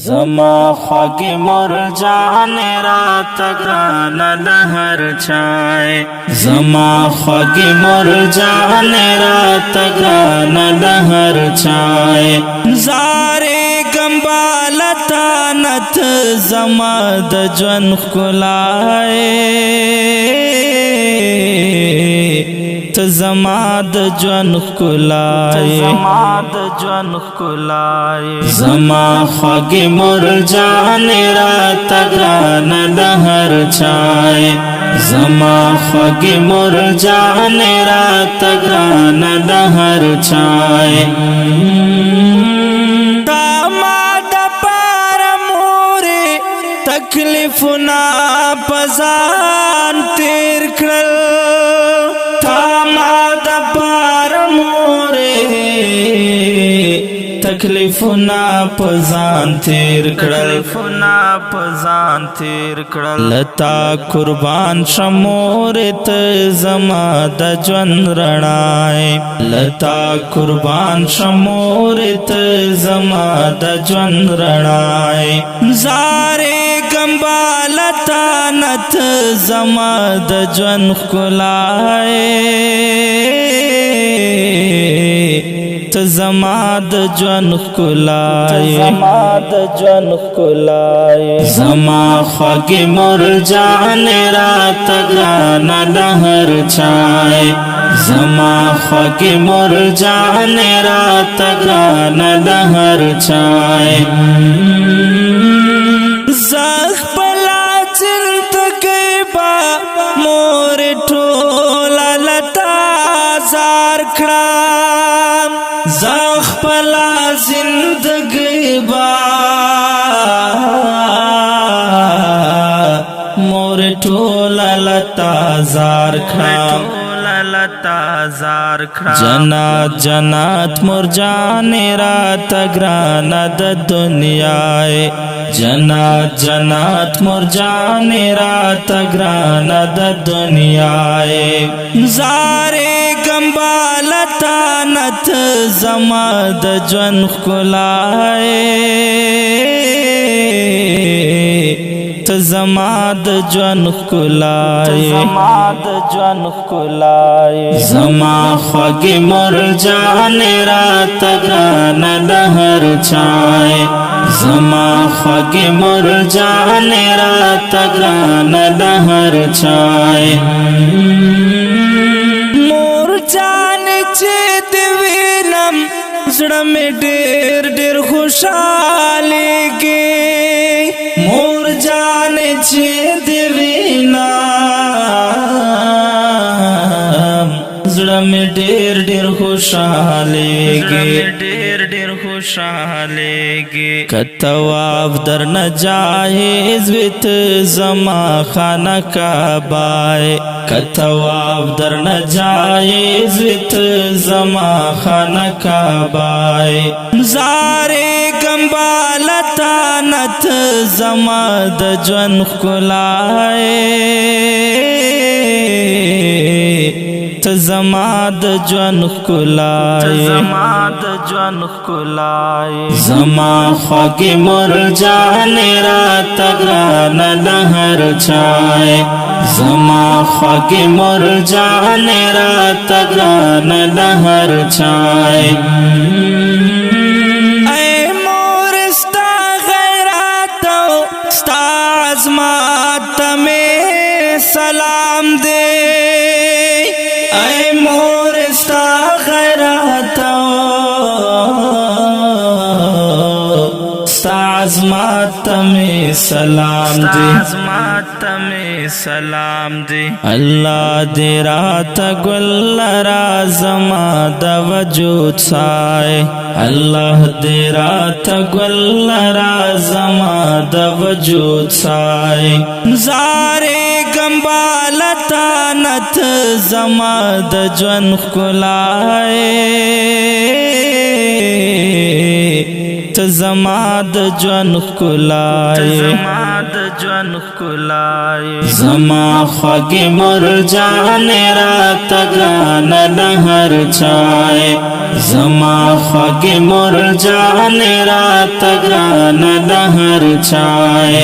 زما خوږې مرجانې راته ګرانه د هر چای زما خوږې مرجانې راته ګرانه د هر چای زارې ګمبالتا نت زما د ژوند ښکلای ته زما د ژوند ښکلای زما خوږې مرجانې راته ګرانه د هر چای زما خوږې مرجانې راته ګرانه د هر چای تا ما د پاره مورې تکلیفونه په ځان تېر کړل تکلیفنا پزان تیر کړل لتا قربان شمور ته زما د ژوند رڼای لتا قربان شمور ته زما د ژوند رڼای زارې ګمبالتا نت زما د ژوند ښکلای ته زما د ژوند ښکلای زما خوږې مرجانې راته ګرانه د هر چای زما خوږې مرجانې راته ګرانه د هر چای زه خپله زندګۍ به مور ټوله لتا زار کړم زه خپله زندګۍ به مور ټوله لتا زار کړم جنات جنات مرجانې راته ګرانه د دنیای جنات جنات مرجانې راته ګرانه د دنیای زارې ګمبالتا نت زما د ژوند ښکلای ته زما د ژوند ښکلای زما خوږې مرجانې راته ګرانه د هر چای زما خوږې مرجانې راته ګرانه د هر چای مرجانې چې دې وینم زړه مې ډېر ډېر خوشحالېږي مرجانې چې دې وینم زړه مې ډېر ډېر خوشحالېږي که طواف درنه جایز وي ته زما خانه کعبه که طواف درنه جایز وي ته زما خانه کعبه زارې ګمبالتا نت زما د ژوند ښکلای ته زما د ژوند ښکلای زما خوږې مرجانې راته ګرانه د هر چای زما خوږې مرجانې راته ګرانه د هر چای ای مور ستا غیرت او ستا عظمت ته مې سلام دی ای مور ستا غیرت او ستا عظمت ته مې سلام دی الله دې راته ګل را زما د وجود سای الله دې راته ګل را زما د وجود سای زارې ګمبالتا نت زما د ژوند ښکلای ته زما د ژوند ښکلا زما خوږې مرجانې راته ګرانه د هر چای زما خوږې مرجانې راته ګرانه د هر چای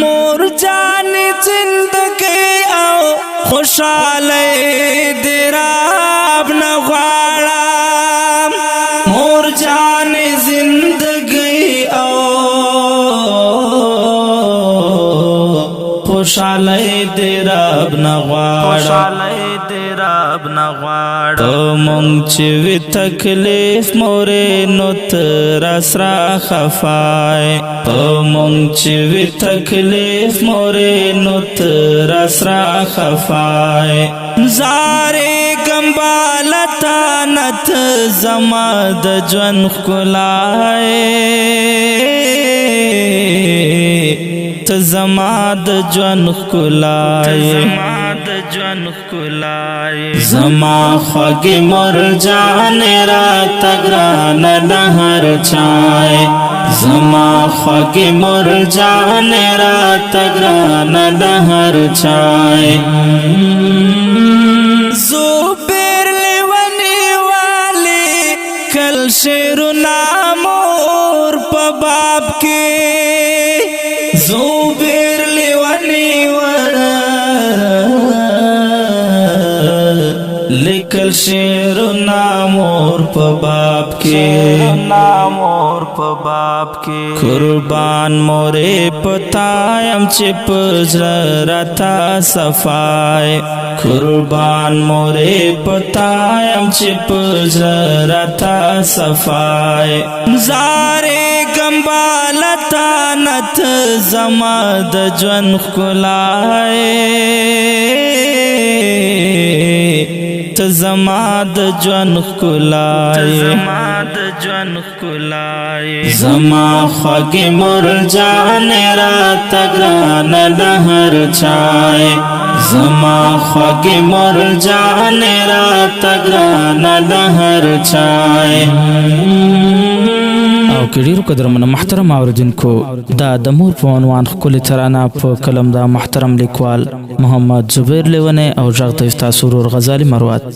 مرجانې زندګۍ او خوشحالۍ دې رب نه غواړم مرجانې زندګۍ او خوشحالۍ دې رب نه غواړم تو مونږ چې وي تکلیف مورې نو ته راسره خفای تو مونږ چې وي تکلیف مورې نو ته راسره خفای زارېږم بالته نه ته زما د ژوند ښکلا ته زما د ژوند ښکلا زما خوږې مرجانې راته ګرانه د هر چای زما خوږې مرجانې راته ګرانه د هر چای زبیر لیونی والی کل شیرونه مور په باب کې زبیر لیونی لیکل شیرونه مور په باب کې قربان مورې پتایم چې په زړه راته صفای قربان مورې پتایم چې په زړه راته صفای زارېږم بالته نه ته زما د ژوند ښکلا ته زما د ژوند ښکلا زما خوږې مرجانې راته ګرانه د هر چای زما خوږې مرجانې راته ګرانه د هر چای او که ډیرو قدرمنو محترم اوریدونکو دا د مور په عنوان ښکلې ترانه په کلم د محترم لیکوال محمد زبیر لیونی او غږ ته ستاسو ورور غزالي مروت